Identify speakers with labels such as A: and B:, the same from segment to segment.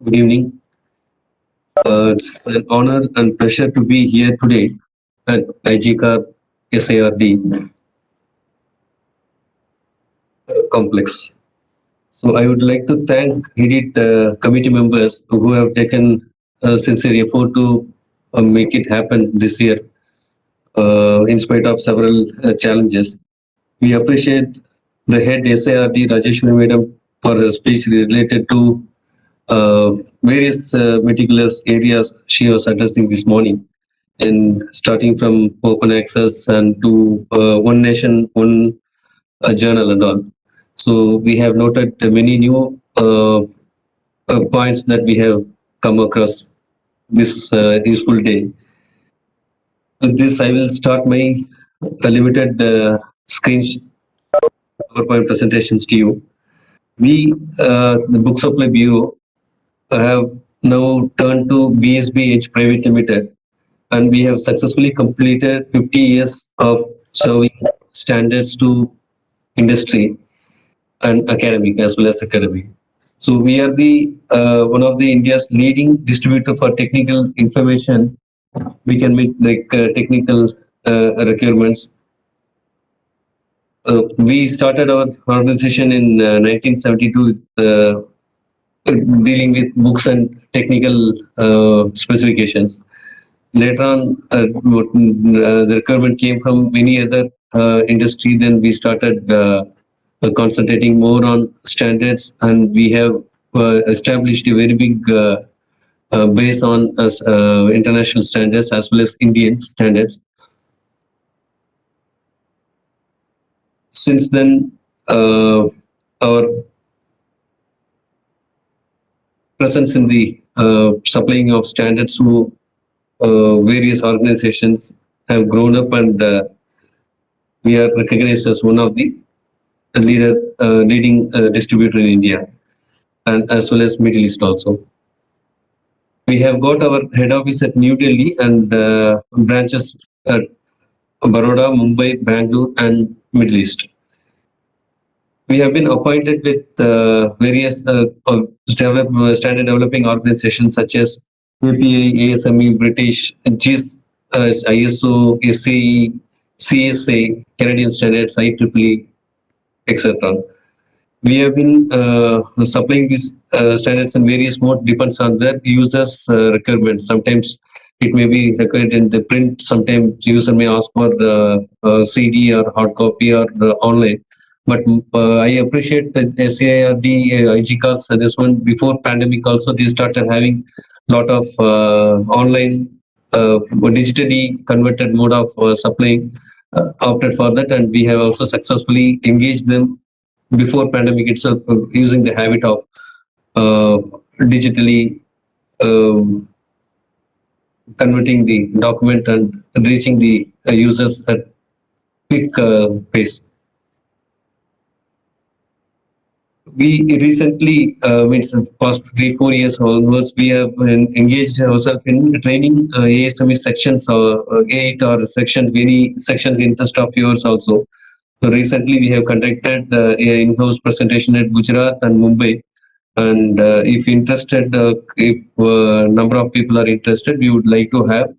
A: Good evening. It's an honor and pleasure to be here today at IGCAR SARD complex. So I would like to thank EDIT committee members who have taken sincere effort to make it happen this year in spite of several challenges. We appreciate the head SARD Rajeshwari Madam for a speech related to various meticulous areas she was addressing this morning, and starting from open access and to one nation, one journal and all. So we have noted many new points that we have come across this useful day. With this, I will start my limited screen PowerPoint presentations to you. We, the Book Supply Bureau, have now turned to BSBH Private Limited, and we have successfully completed 50 years of serving standards to industry and academic as well as academic. So we are the one of the India's leading distributor for technical information. We can meet like technical requirements. We started our organization in 1972, dealing with books and technical specifications. Later on, the requirement came from many other industry. Then we started concentrating more on standards, and we have established a very big base on international standards as well as Indian standards. Since then, our presence in the supplying of standards to various organizations have grown up, and we are recognized as one of the leading distributor in India and as well as Middle East also. We have got our head office at New Delhi and branches at Baroda, Mumbai, Bangalore, and Middle East. We have been appointed with various standard developing organizations such as API, ASME, British, GIS, ISO, SAE, CSA, Canadian Standards, IEEE, etc. We have been supplying these standards in various mode, depends on the user's requirements. Sometimes it may be required in the print, sometimes user may ask for the CD or hard copy or the online. But I appreciate that SARD, IGCAS, this one before pandemic also they started having lot of online digitally converted mode of supplying opted for that, and we have also successfully engaged them before pandemic itself, using the habit of uh, digitally um, converting the document and reaching the users at quick pace. We recently, means the past 3 4 years onwards, we have engaged ourselves in training ASME sections or 8 or sections, any sections interest of yours also. So recently we have conducted a in-house presentation at Gujarat and Mumbai. And if interested, if number of people are interested, we would like to have,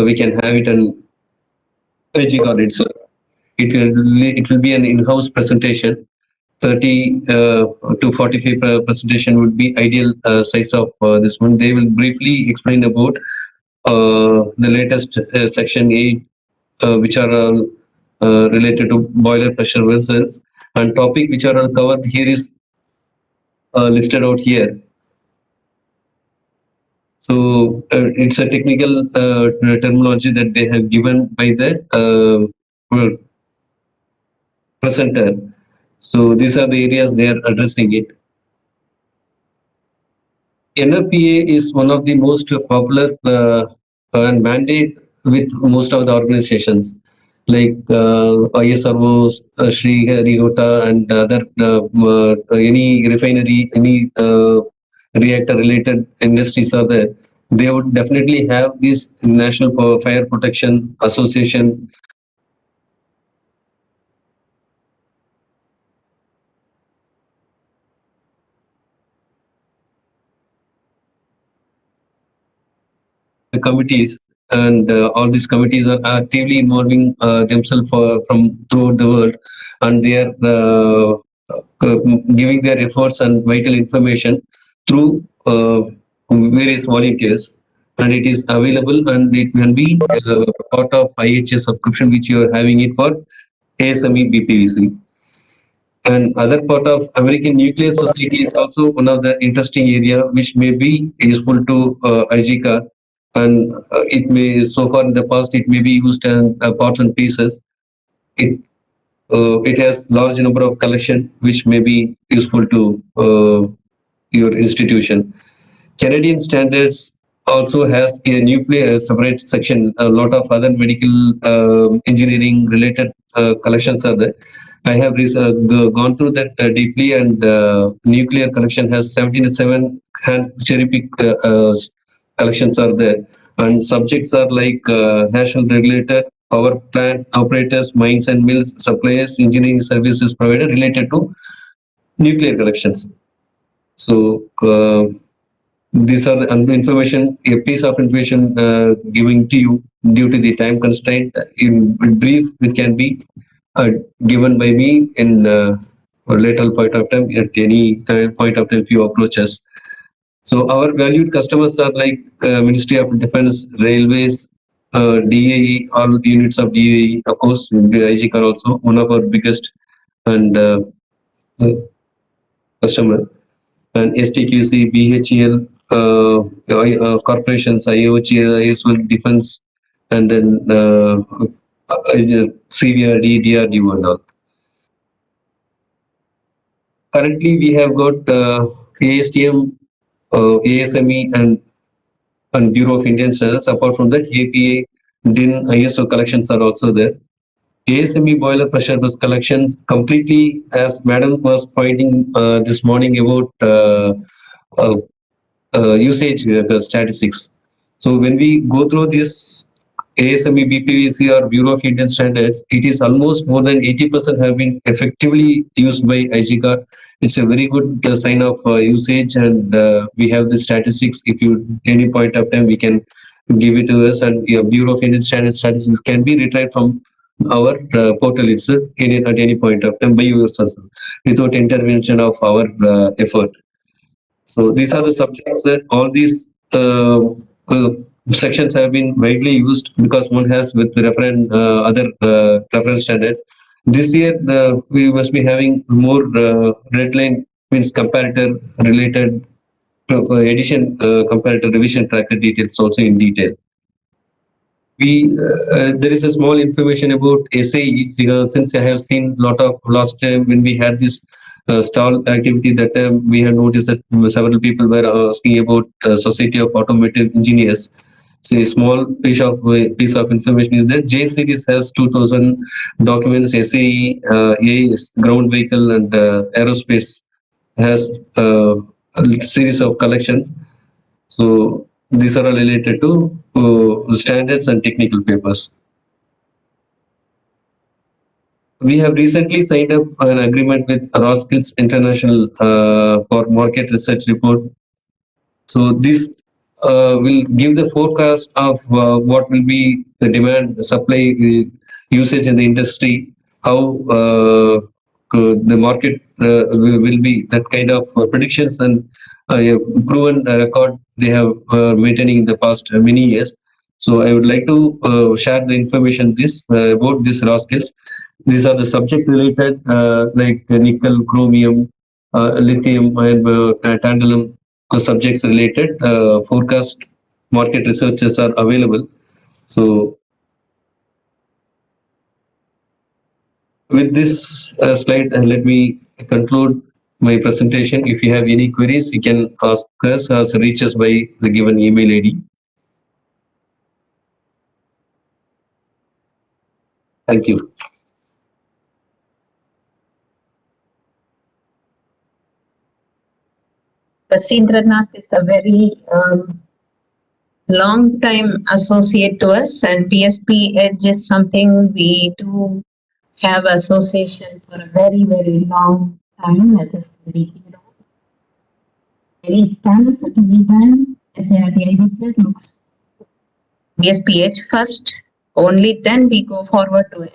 A: we can have it on IGCAR itself. It will be an in-house presentation. 30 to 45 presentation would be ideal size of this one. They will briefly explain about the latest section 8, which are all related to boiler pressure vessels, and topic which are all covered here is listed out here. So it's a technical terminology that they have given by the presenter. So these are the areas they are addressing it. NFPA is one of the most popular and mandate with most of the organizations like ISRO, Sri Harihota, and other any refinery, any reactor related industries are there. They would definitely have this National Fire Protection Association. the committees, and all these committees are actively involving themselves from throughout the world, and they are giving their efforts and vital information through various volunteers, and it is available and it can be part of IHS subscription which you are having it for ASME BPVC. And other part of American Nuclear Society is also one of the interesting area which may be useful to IGCAR, and it may so far in the past it may be used in parts and pieces. It has large number of collection which may be useful to your institution. Canadian standards also has a nuclear separate section. A lot of other medical engineering related collections are there. I have gone through that deeply, and nuclear collection has 77 hand cherry pick collections are there, and subjects are like national regulator, power plant operators, mines and mills, suppliers, engineering services provider related to nuclear collections. So. These are the information, a piece of information giving to you due to the time constraint. In brief, it can be uh, given by me in a later point of time, at any point of time if you approach us. So our valued customers are like Ministry of Defense, Railways, DAE, all units of DAE, of course, IGCAR also, one of our biggest and uh, customer, and STQC, BHEL, corporations, IOG, ISL, Defense, and then CVRD, DRDO, and all. Currently, we have got ASTM, ASME, and Bureau of Indian Standards. Apart from that, APA, DIN, ISO collections are also there. ASME boiler pressure bus collections completely, as Madam was pointing this morning about uh, usage statistics. So when we go through this ASME, BPVC or Bureau of Indian Standards, it is almost more than 80% have been effectively used by IGCAR. It's a very good sign of usage, and we have the statistics. If you any point of time, we can give it to us, and Bureau of Indian Standards statistics can be retrieved from our portal itself at any point of time by yourself without intervention of our effort. So these are the subjects that all these uh, sections have been widely used because one has with reference other reference standards. This year we must be having more red line means comparator related edition comparator revision tracker details also in detail. We there is a small information about SAE since I have seen lot of last time when we had this stall activity that time we have noticed that several people were asking about Society of Automotive Engineers. So a small piece of information is that J series has 2000 documents. SAE, AS, ground vehicle and aerospace has a series of collections. So these are all related to standards and technical papers. We have recently signed up an agreement with Roskilde International for market research report. So this will give the forecast of what will be the demand, the supply, usage in the industry, how the market will be, that kind of predictions and proven record they have maintaining in the past many years. So I would like to share the information about this raw skills. These are the subject related like nickel, chromium, lithium, and tantalum subjects related forecast market researches are available. So with this slide, let me conclude my presentation. If you have any queries, you can ask us or reach us by the given email ID. Thank you.
B: Basindranath is a very long time associate to us, and PSP Edge is something we do have association for a very, very long time. It is very standard to be done. SARTI looks BSPH first, only then we go forward to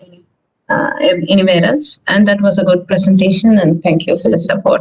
B: anywhere else. And that was a good presentation, and thank you for the support.